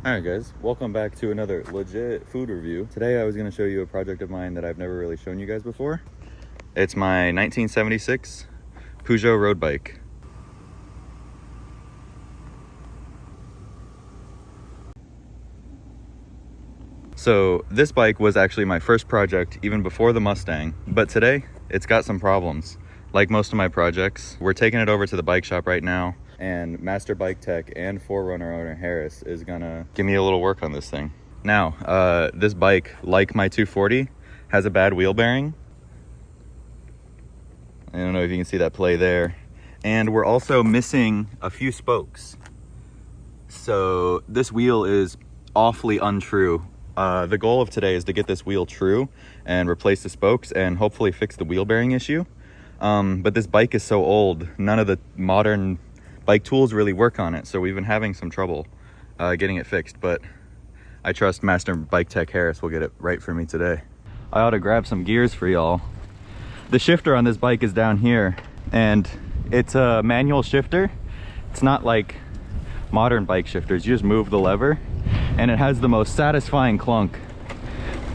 Alright guys, welcome back to another legit food review. Today I was going to show you a project of mine that I've never really shown you guys before. It's my 1976 Peugeot road bike. So this bike was actually my first project even before the Mustang, but today it's got some problems. Like most of my projects, we're taking it over to the bike shop right now, and Master Bike Tech and 4Runner owner Harris is gonna give me a little work on this thing. Now, this bike, like my 240, has a bad wheel bearing. I don't know if you can see that play there. And we're also missing a few spokes. So this wheel is awfully untrue. The goal of today is to get this wheel true and replace the spokes and hopefully fix the wheel bearing issue. But this bike is so old, none of the modern bike tools really work on it, so we've been having some trouble getting it fixed, but I trust Master Bike Tech Harris will get it right for me today. I ought to grab some gears for y'all. The shifter on this bike is down here, and it's a manual shifter. It's not like modern bike shifters. You just move the lever, and it has the most satisfying clunk.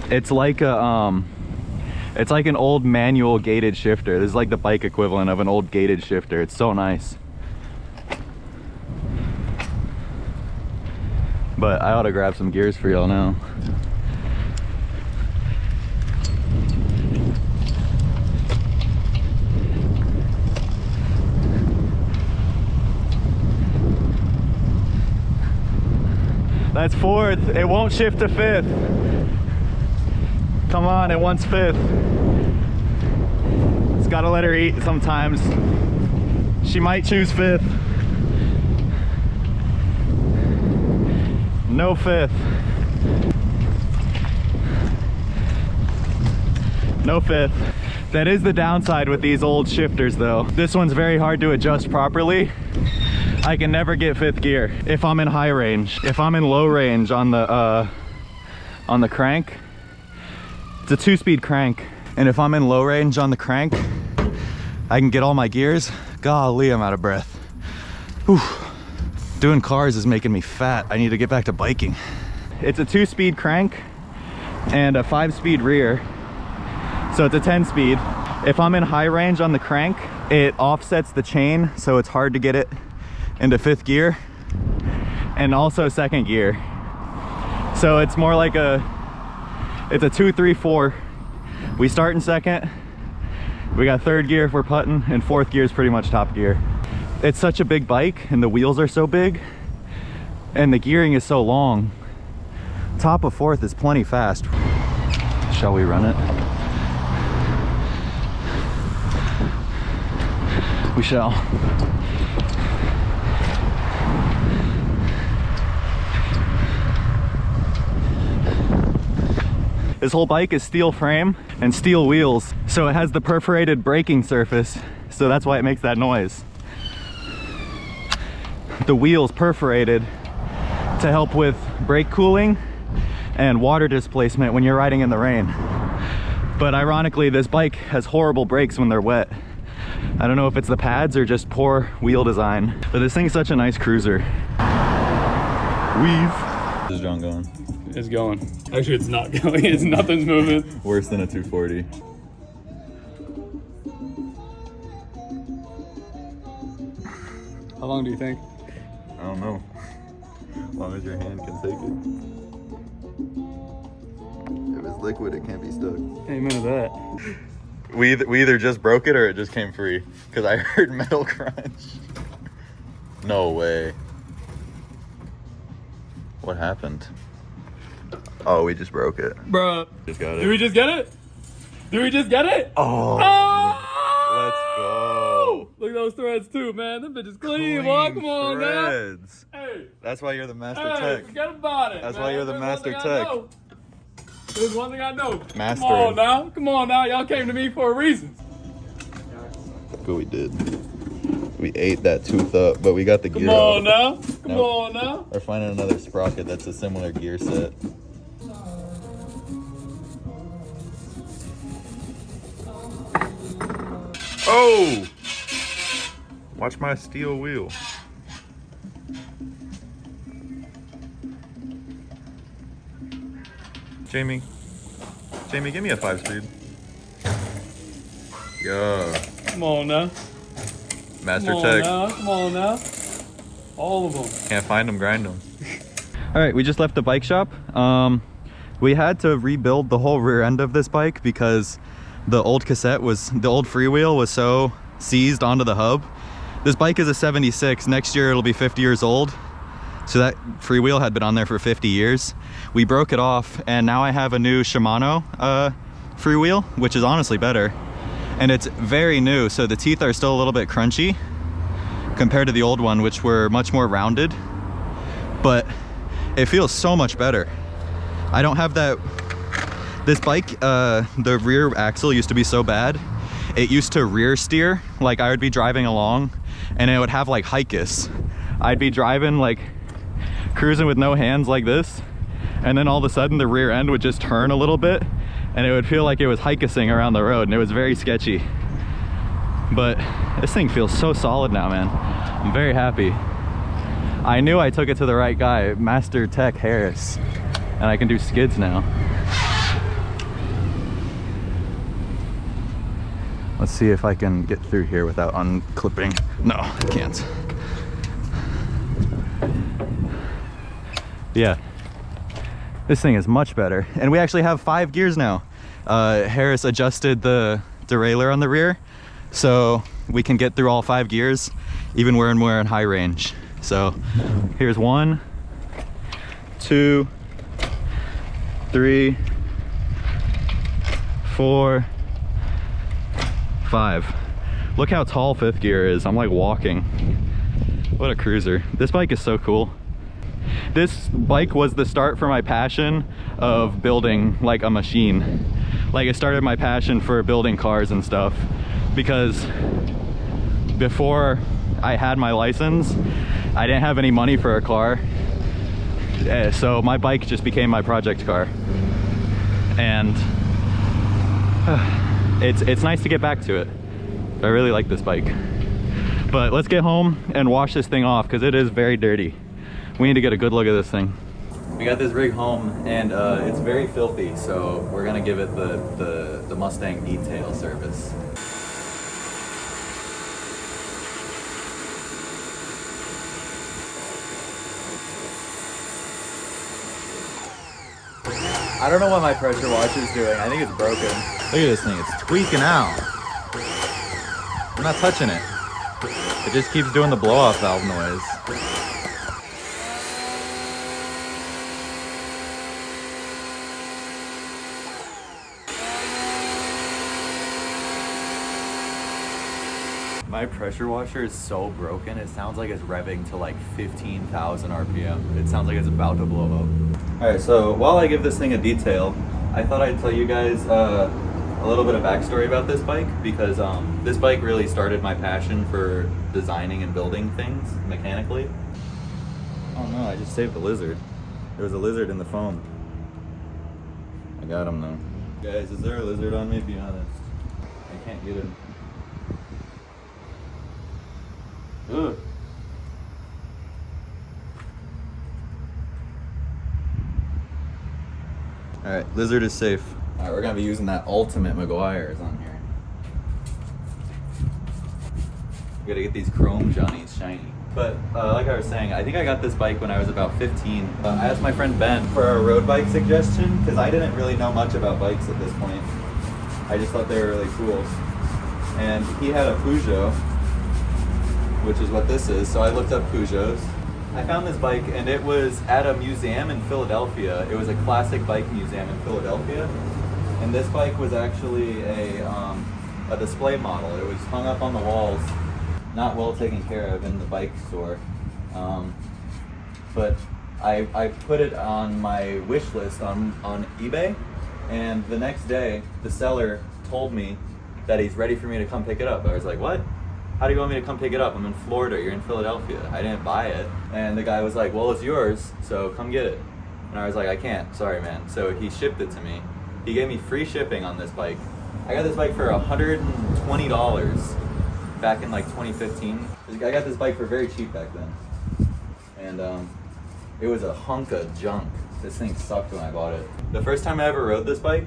It's like a it's like an old manual gated shifter. This is like the bike equivalent of an old gated shifter. It's so nice. But I ought to grab some gears for y'all now. That's fourth. It won't shift to fifth. Come on, it wants fifth. Just gotta let her eat sometimes. She might choose fifth. No fifth. No fifth. That is the downside with these old shifters though. This one's very hard to adjust properly. I can never get fifth gear if I'm in high range. If I'm in low range on the crank, it's a 2-speed crank. And if I'm in low range on the crank, I can get all my gears. Golly, I'm out of breath. Whew. Doing cars is making me fat. I need to get back to biking. It's a 2-speed crank and a 5-speed rear. So it's a 10-speed. If I'm in high range on the crank, it offsets the chain, so it's hard to get it into fifth gear and also second gear. So it's more like it's a 2, 3, 4. We start in second, we got third gear if we're putting, and fourth gear is pretty much top gear. It's such a big bike and the wheels are so big and the gearing is so long. Top of fourth is plenty fast. Shall we run it? We shall. This whole bike is steel frame and steel wheels, so it has the perforated braking surface, so that's why it makes that noise. The wheels perforated to help with brake cooling and water displacement when you're riding in the rain. But ironically, this bike has horrible brakes when they're wet. I don't know if it's the pads or just poor wheel design, but this thing's such a nice cruiser. Weave. Is John going? It's going. Actually, it's not going. It's nothing's moving. Worse than a 240. How long do you think? I don't know. As long as your hand can take it. If it's liquid, it can't be stuck. Amen to that. We either just broke it or it just came free. Because I heard metal crunch. No way. What happened? Oh, we just broke it. Bruh. Just got it. Did we just get it? Did we just get it? Oh. Let's go. Look at those threads too, man. Them bitches clean, boy. Come on, threads. man. Hey. That's why you're the master Hey, tech. forget about it. That's man. why you're the There's master one thing I tech. know. There's one thing I know. Mastering. Come on now. Come on now. Y'all came to me for a reason. But we did. We ate that tooth up, but we got the gear Come on out. now. Come on now. We're finding another sprocket that's a similar gear set. Oh! Watch my steel wheel. Jamie, give me a 5-speed. Yo. Come on now. Master Come on Tech. now. Come on now. All of them. Can't find them, grind them. All right, we just left the bike shop. We had to rebuild the whole rear end of this bike because the old freewheel was so seized onto the hub. This bike is a 76. Next year it'll be 50 years old. So that freewheel had been on there for 50 years. We broke it off and now I have a new Shimano freewheel, which is honestly better. And it's very new, so the teeth are still a little bit crunchy compared to the old one, which were much more rounded. But it feels so much better. I don't have that. This bike, the rear axle used to be so bad. It used to rear steer. Like I would be driving along and it would have like hicus. I'd be driving like cruising with no hands like this. And then all of a sudden the rear end would just turn a little bit and it would feel like it was hicusing around the road and it was very sketchy. But this thing feels so solid now, man. I'm very happy. I knew I took it to the right guy, Master Tech Harris, and I can do skids now. Let's see if I can get through here without unclipping. No, I can't. Yeah, this thing is much better. And we actually have 5 gears now. Harris adjusted the derailleur on the rear, so we can get through all 5 gears, even when we're in high range. So here's 1, 2, 3, 4, 5. Look how tall 5th gear is. I'm like walking. What a cruiser. This bike is so cool. This bike was the start for my passion of building like a machine. Like it started my passion for building cars and stuff, because before I had my license, I didn't have any money for a car. So my bike just became my project car. And it's nice to get back to it. I really like this bike. But let's get home and wash this thing off because it is very dirty. We need to get a good look at this thing. We got this rig home and it's very filthy, so we're gonna give it the Mustang Detail service. I don't know what my pressure washer's doing. I think it's broken. Look at this thing, it's tweaking out. I'm not touching it. It just keeps doing the blow-off valve noise. My pressure washer is so broken, it sounds like it's revving to like 15,000 RPM. It sounds like it's about to blow up. All right, so while I give this thing a detail, I thought I'd tell you guys a little bit of backstory about this bike, because this bike really started my passion for designing and building things mechanically. Oh no, I just saved a lizard. There was a lizard in the foam. I got him though. Guys, is there a lizard on me? Be honest. I can't get him. Ugh. Alright, lizard is safe. Alright, we're gonna be using that ultimate Maguire's on here. We gotta get these chrome Johnnies shiny. But like I was saying, I think I got this bike when I was about 15. I asked my friend Ben for a road bike suggestion because I didn't really know much about bikes at this point. I just thought they were really cool. And he had a Peugeot, which is what this is. So I looked up Peugeots. I found this bike and it was at a museum in Philadelphia. It was a classic bike museum in Philadelphia. And this bike was actually a display model. It was hung up on the walls, not well taken care of in the bike store. But I put it on my wish list on eBay. And the next day, the seller told me that he's ready for me to come pick it up. I was like, what? How do you want me to come pick it up? I'm in Florida, you're in Philadelphia. I didn't buy it. And the guy was like, well, it's yours, so come get it. And I was like, I can't, sorry man. So he shipped it to me. He gave me free shipping on this bike. I got this bike for $120 back in like 2015. I got this bike for very cheap back then. And it was a hunk of junk. This thing sucked when I bought it. The first time I ever rode this bike,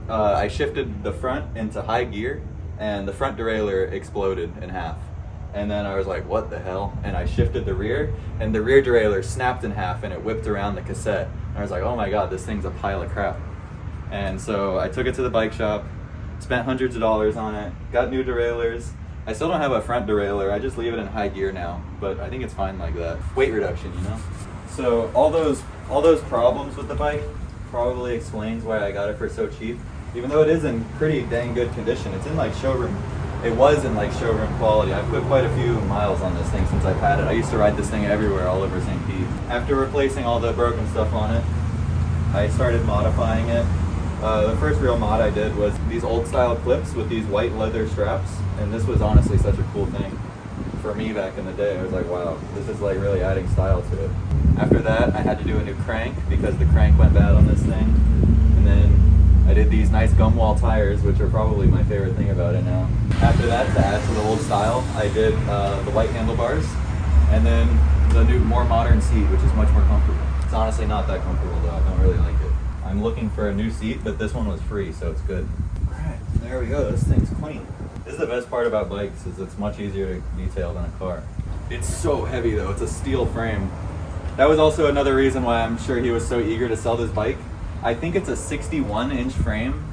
I shifted the front into high gear and the front derailleur exploded in half. And then I was like, what the hell? And I shifted the rear and the rear derailleur snapped in half and it whipped around the cassette. And I was like, oh my God, this thing's a pile of crap. And so I took it to the bike shop, spent hundreds of dollars on it, got new derailleurs. I still don't have a front derailleur, I just leave it in high gear now, but I think it's fine like that. Weight reduction, you know? So all those problems with the bike probably explains why I got it for so cheap. Even though it is in pretty dang good condition, it's in like showroom. It was in like showroom quality. I've put quite a few miles on this thing since I've had it. I used to ride this thing everywhere, all over St. Pete. After replacing all the broken stuff on it, I started modifying it. The first real mod I did was these old style clips with these white leather straps, and this was honestly such a cool thing for me back in the day. I was like, wow, this is like really adding style to it. After that, I had to do a new crank because the crank went bad on this thing, and then I did these nice gum wall tires, which are probably my favorite thing about it now. After that, to add to the old style, I did the white handlebars, and then the new, more modern seat, which is much more comfortable. It's honestly not that comfortable though, I don't really like it. I'm looking for a new seat, but this one was free, so it's good. All right, there we go, this thing's clean. This is the best part about bikes, is it's much easier to detail than a car. It's so heavy though, it's a steel frame. That was also another reason why I'm sure he was so eager to sell this bike. I think it's a 61-inch frame.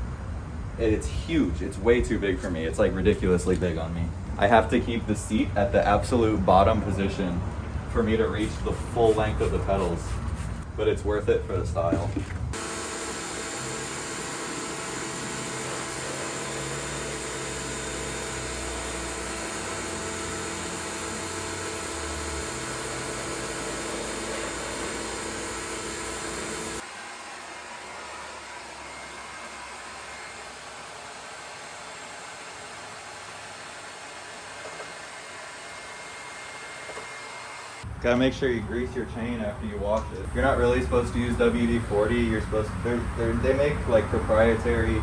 It's huge, it's way too big for me. It's like ridiculously big on me. I have to keep the seat at the absolute bottom position for me to reach the full length of the pedals, but it's worth it for the style. Gotta make sure you grease your chain after you wash it. You're not really supposed to use WD-40. You're supposed to, they make like proprietary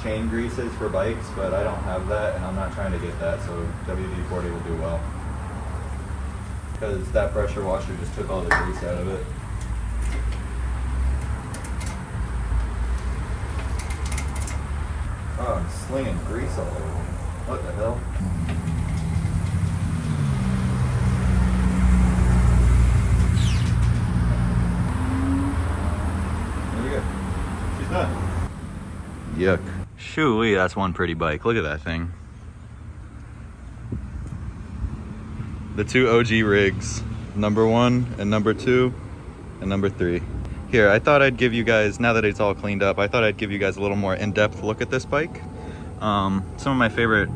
chain greases for bikes, but I don't have that and I'm not trying to get that, so WD-40 will do well. Because that pressure washer just took all the grease out of it. Oh, I'm slinging grease all over me. What the hell? Yuck. Shoo-wee, that's one pretty bike. Look at that thing. The two OG rigs. Number 1 and number 2 and number 3. Here, I thought I'd give you guys, now that it's all cleaned up, I thought I'd give you guys a little more in-depth look at this bike. Some of my favorite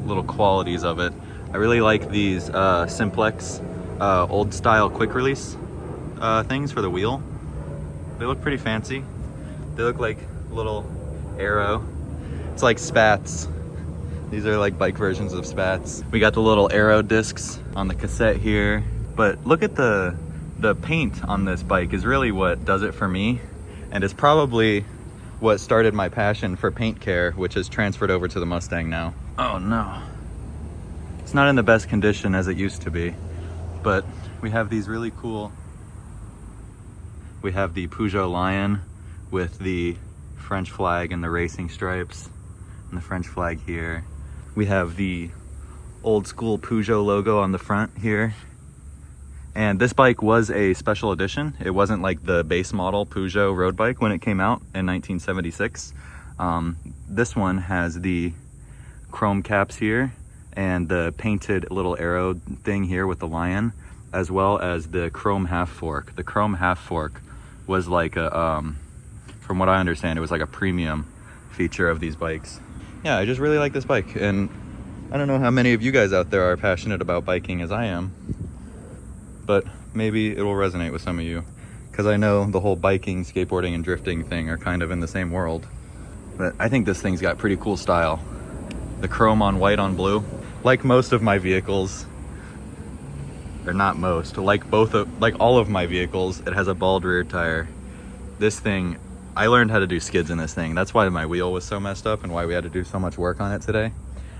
little qualities of it. I really like these Simplex old style quick release things for the wheel. They look pretty fancy. They look like little arrow. It's like spats. These are like bike versions of spats. We got the little arrow discs on the cassette here, but look at the paint on this bike is really what does it for me, and is probably what started my passion for paint care, which has transferred over to the Mustang now. Oh no. It's not in the best condition as it used to be, but we have these really cool, we have the Peugeot Lion with the French flag and the racing stripes and the French flag here. We have the old school Peugeot logo on the front here. And this bike was a special edition. It wasn't like the base model Peugeot road bike when it came out in 1976. This one has the chrome caps here and the painted little arrow thing here with the lion, as well as the chrome half fork. The chrome half fork was like a, from what I understand, it was like a premium feature of these bikes. Yeah, I just really like this bike, and I don't know how many of you guys out there are passionate about biking as I am, but maybe it will resonate with some of you, because I know the whole biking, skateboarding, and drifting thing are kind of in the same world. But I think this thing's got pretty cool style. The chrome on white on blue. Like most of my vehicles, or not most, like all of my vehicles, it has a bald rear tire. This thing, I learned how to do skids in this thing. That's why my wheel was so messed up and why we had to do so much work on it today.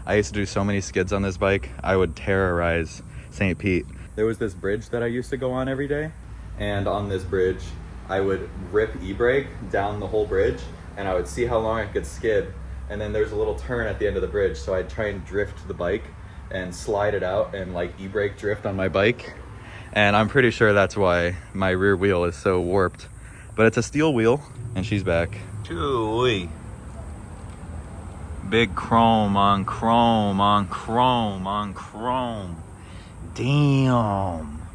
I used to do so many skids on this bike. I would terrorize St. Pete. There was this bridge that I used to go on every day, and on this bridge I would rip e-brake down the whole bridge, and I would see how long I could skid. And then there's a little turn at the end of the bridge, so I'd try and drift the bike and slide it out and like e-brake drift on my bike. And I'm pretty sure that's why my rear wheel is so warped. But it's a steel wheel, and she's back. Chewy. Big chrome on chrome on chrome on chrome. Damn.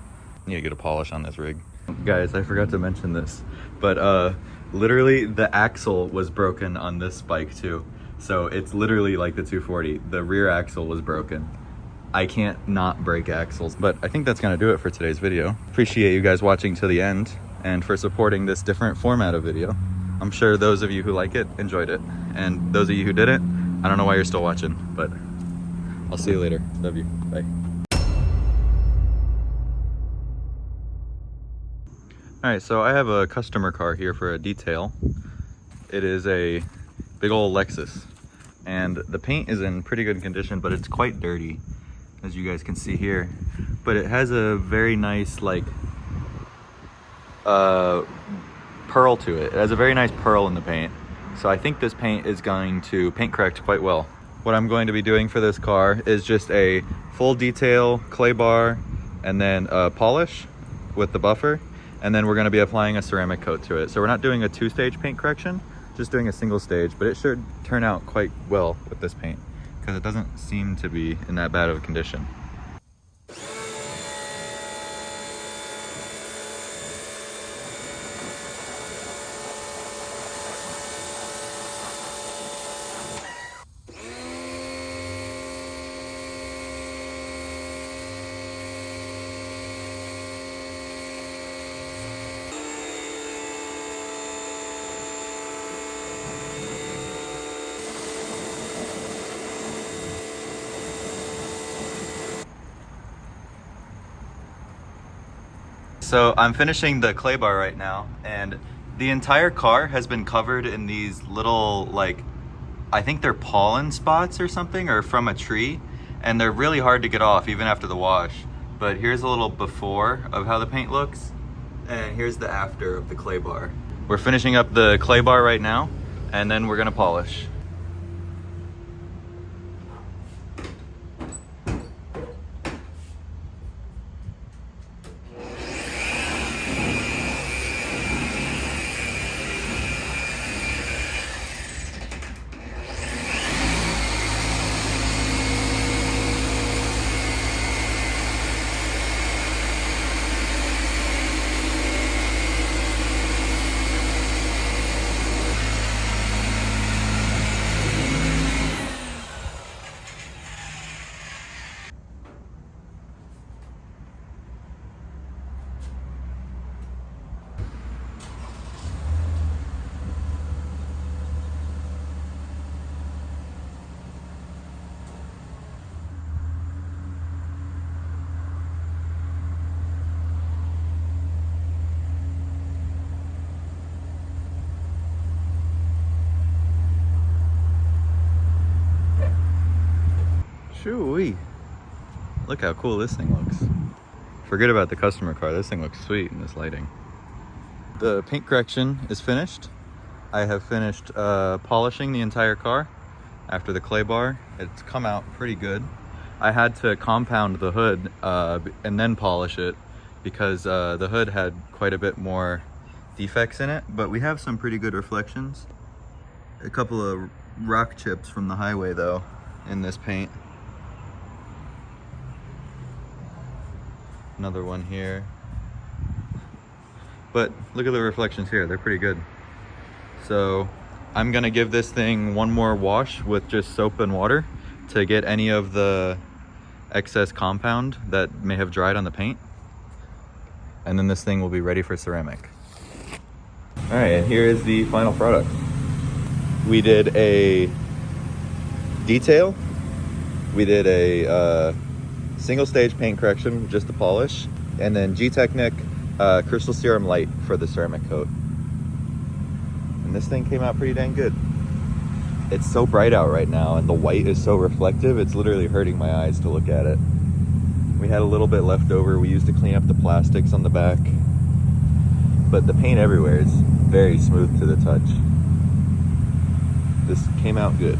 Need to get a polish on this rig. Guys, I forgot to mention this, but literally the axle was broken on this bike too. So it's literally like the 240. The rear axle was broken. I can't not break axles. But I think that's gonna do it for today's video. Appreciate you guys watching to the end and for supporting this different format of video. I'm sure those of you who like it enjoyed it. And those of you who didn't, I don't know why you're still watching, but I'll see you later. Love you. Bye. All right, so I have a customer car here for a detail. It is a big old Lexus, and the paint is in pretty good condition, but it's quite dirty, as you guys can see here. But it has a very nice like pearl to it. It has a very nice pearl in the paint. So I think this paint is going to paint correct quite well. What I'm going to be doing for this car is just a full detail, clay bar, and then polish with the buffer. And then we're going to be applying a ceramic coat to it. So we're not doing a 2-stage paint correction, just doing a single stage, but it should turn out quite well with this paint because it doesn't seem to be in that bad of a condition. So I'm finishing the clay bar right now, and the entire car has been covered in these little, like, I think they're pollen spots or something, or from a tree, and they're really hard to get off even after the wash. But here's a little before of how the paint looks, and here's the after of the clay bar. We're finishing up the clay bar right now, and then we're gonna polish. Shoo-wee. Look how cool this thing looks. Forget about the customer car. This thing looks sweet in this lighting. The paint correction is finished. I have finished polishing the entire car after the clay bar. It's come out pretty good. I had to compound the hood and then polish it because the hood had quite a bit more defects in it, but we have some pretty good reflections. A couple of rock chips from the highway though in this paint. Another one here. But look at the reflections here, they're pretty good. So I'm gonna give this thing one more wash with just soap and water to get any of the excess compound that may have dried on the paint. And then this thing will be ready for ceramic. All right, and here is the final product. We did a detail. We did a single stage paint correction, just the polish, and then G-Technic Crystal Serum Light for the ceramic coat. And this thing came out pretty dang good. It's so bright out right now, and the white is so reflective, it's literally hurting my eyes to look at it. We had a little bit left over we used to clean up the plastics on the back. but the paint everywhere is very smooth to the touch. This came out good.